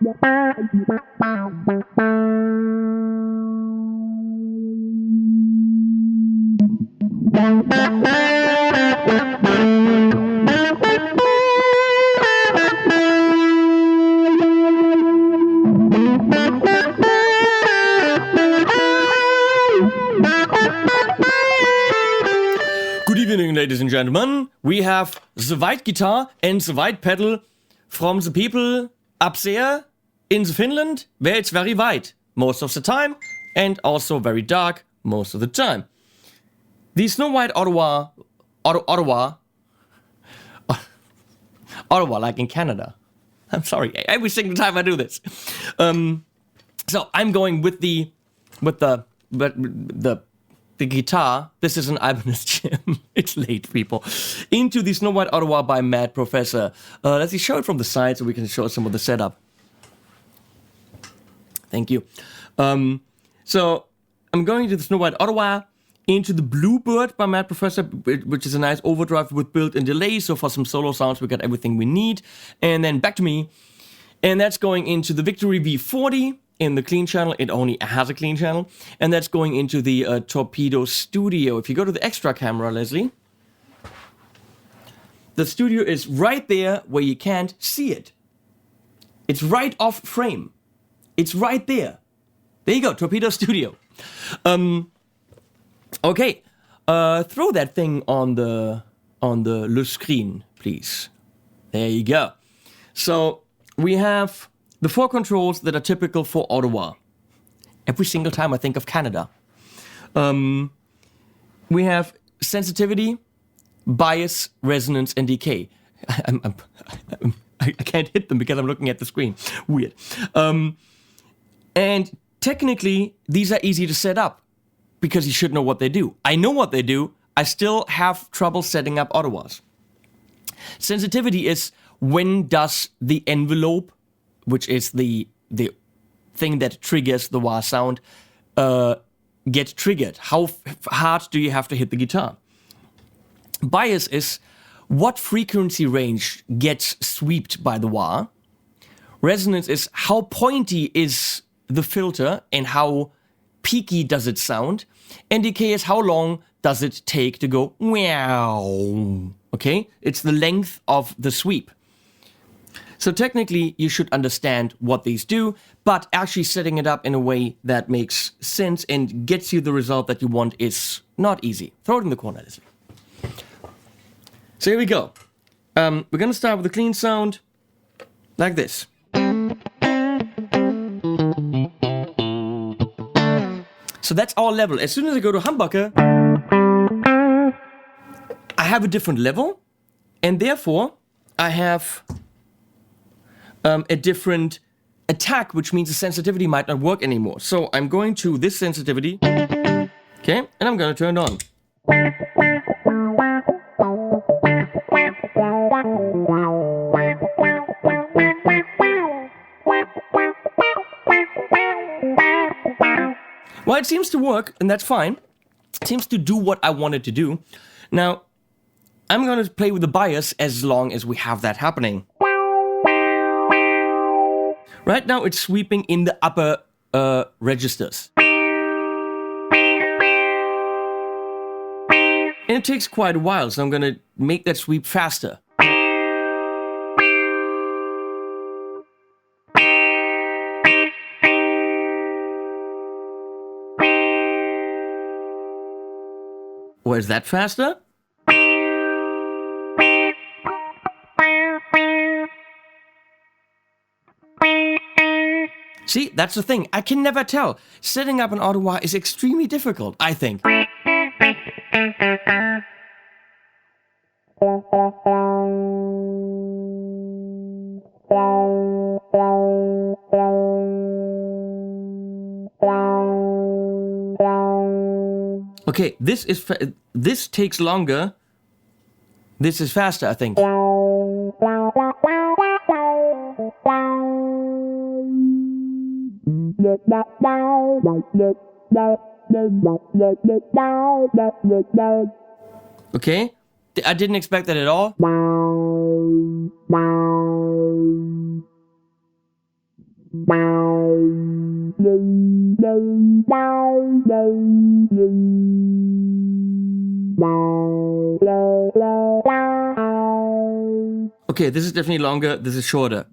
Good evening, ladies and gentlemen. We have the white guitar and the white pedal from the people up there in the Finland, where it's very white most of the time and also very dark most of the time. The Snow White Ottawa, like in Canada. I'm sorry, every single time I do this. So I'm going with the guitar. This is an Ibanez Jem. It's late, people. Into the Snow White Ottawa by Mad Professor. Let's see, show it from the side so we can show some of the setup. Thank you. So I'm going to the Snow White Ottawa, into the Bluebird by Mad Professor, which is a nice overdrive with built-in delay. So for some solo sounds, we got everything we need. And then back to me. And that's going into the Victory V40 in the clean channel. It only has a clean channel. And that's going into the Torpedo Studio. If you go to the extra camera, Leslie, the studio is right there where you can't see it. It's right off frame. It's right there. There you go, Torpedo Studio. Okay, throw that thing on the le screen, please. There you go. So we have the 4 controls that are typical for Ottawa. Every single time I think of Canada. We have sensitivity, bias, resonance, and decay. I can't hit them because I'm looking at the screen. Weird. And technically, these are easy to set up because you should know what they do. I know what they do. I still have trouble setting up Ottawas. Sensitivity is when does the envelope, which is the thing that triggers the wah sound, get triggered. How hard do you have to hit the guitar? Bias is what frequency range gets swept by the wah. Resonance is how pointy is the filter and how peaky does it sound. And decay is how long does it take to go wow. Okay? It's the length of the sweep. So technically, you should understand what these do, but actually setting it up in a way that makes sense and gets you the result that you want is not easy. Throw it in the corner, Leslie. So here we go. We're going to start with a clean sound like this. So that's our level. As soon as I go to humbucker, I have a different level, and therefore I have a different attack, which means the sensitivity might not work anymore. So I'm going to this sensitivity, okay, and I'm going to turn it on. Well, it seems to work, and that's fine. It seems to do what I wanted to do. Now, I'm going to play with the bias as long as we have that happening. Right now, it's sweeping in the upper registers. And it takes quite a while, so I'm going to make that sweep faster. Or is that faster? See, that's the thing. I can never tell. Setting up an Ottawa is extremely difficult, I think. Okay, this takes longer. This is faster, I think. Okay, I didn't expect that at all. Okay, this is definitely longer, this is shorter.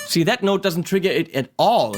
See, that note doesn't trigger it at all.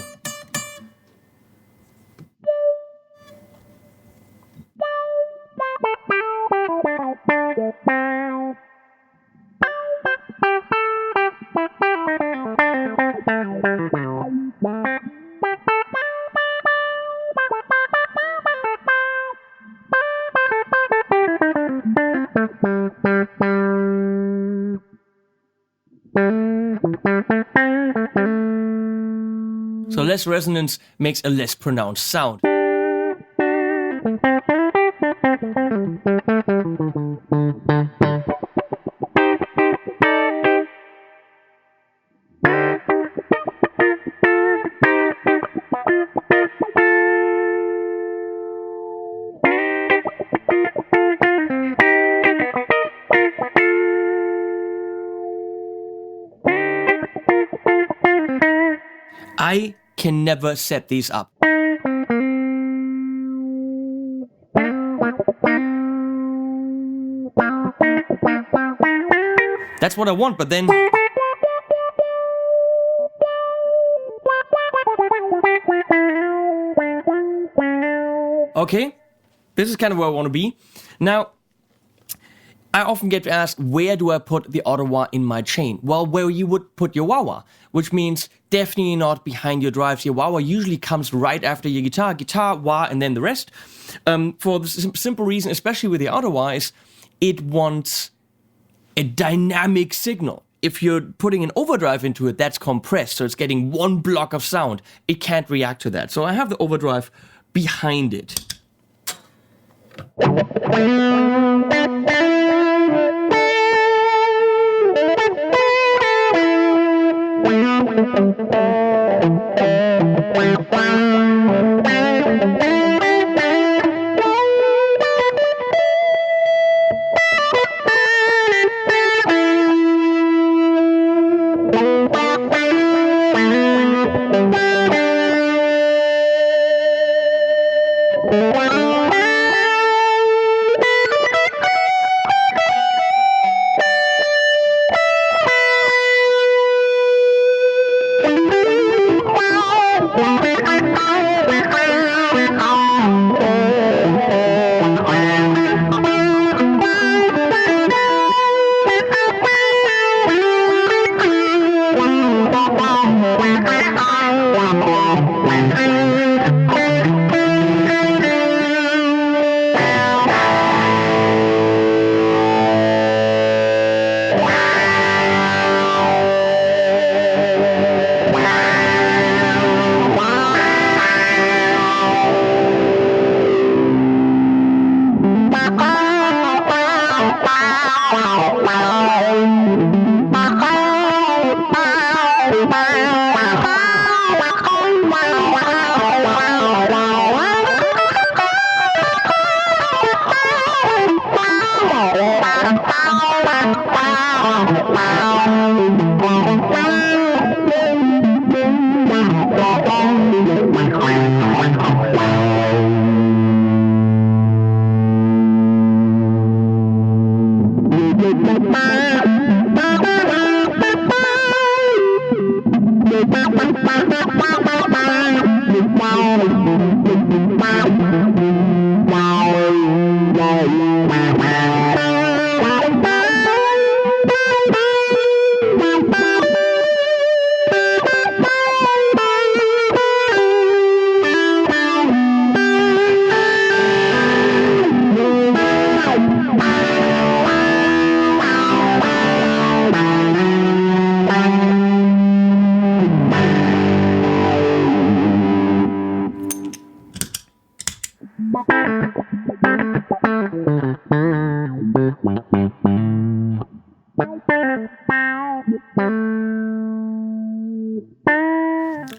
So less resonance makes a less pronounced sound. I can never set these up. That's what I want, but then... Okay, this is kind of where I want to be. Now, I often get asked, where do I put the auto-wah in my chain? Well, where you would put your wah-wah, which means definitely not behind your drives. Your wah-wah usually comes right after your guitar, wah, and then the rest. For the simple reason, especially with the auto-wah, is it wants a dynamic signal. If you're putting an overdrive into it, that's compressed, so it's getting one block of sound. It can't react to that. So I have the overdrive behind it.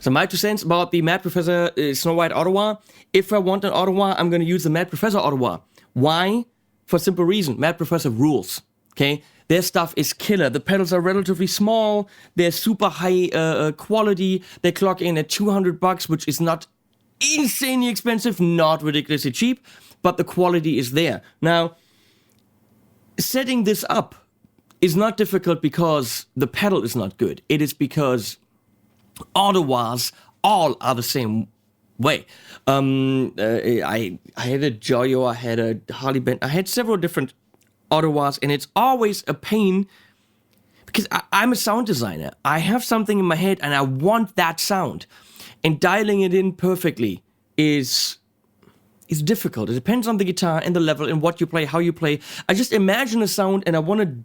So my 2 cents about the Mad Professor Snow White Ottawa. If I want an Ottawa, I'm going to use the Mad Professor Ottawa. Why? For a simple reason. Mad Professor rules. Okay? Their stuff is killer. The pedals are relatively small. They're super high quality. They clock in at $200, which is not insanely expensive, not ridiculously cheap, but the quality is there. Now, setting this up is not difficult because the pedal is not good. It is because Ottawas all are the same way. I had a Joyo, I had a Harley Benton, I had several different Ottawas, and it's always a pain because I'm a sound designer. I have something in my head and I want that sound. And dialing it in perfectly is difficult. It depends on the guitar and the level and what you play, how you play. I just imagine a sound and I want to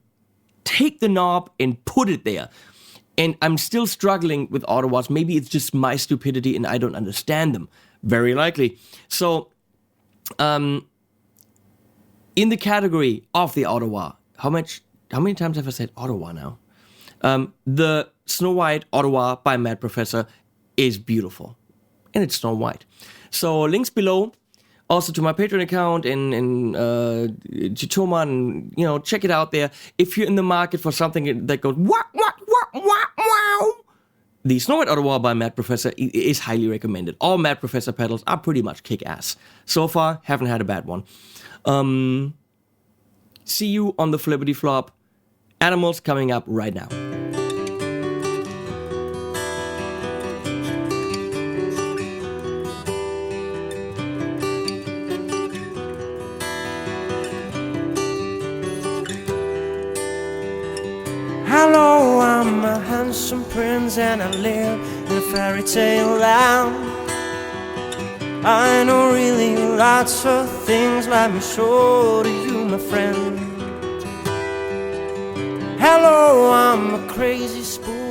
take the knob and put it there. And I'm still struggling with Ottawas. Maybe it's just my stupidity and I don't understand them. Very likely. So, in the category of the Ottawa, how many times have I said Ottawa now? The Snow White Ottawa by Mad Professor is beautiful. And it's Snow White. So links below, also to my Patreon account and to Thomann, check it out there. If you're in the market for something that goes wah, wah, wah, wah, wow, the Snow White Ottawa by Mad Professor is highly recommended. All Mad Professor pedals are pretty much kick-ass. So far, haven't had a bad one. See you on the Flippity Flop. Animals coming up right now. Hello, I'm a handsome prince and I live in a fairy tale land. I know really lots of things, let me show to you, my friend. Hello, I'm a crazy spook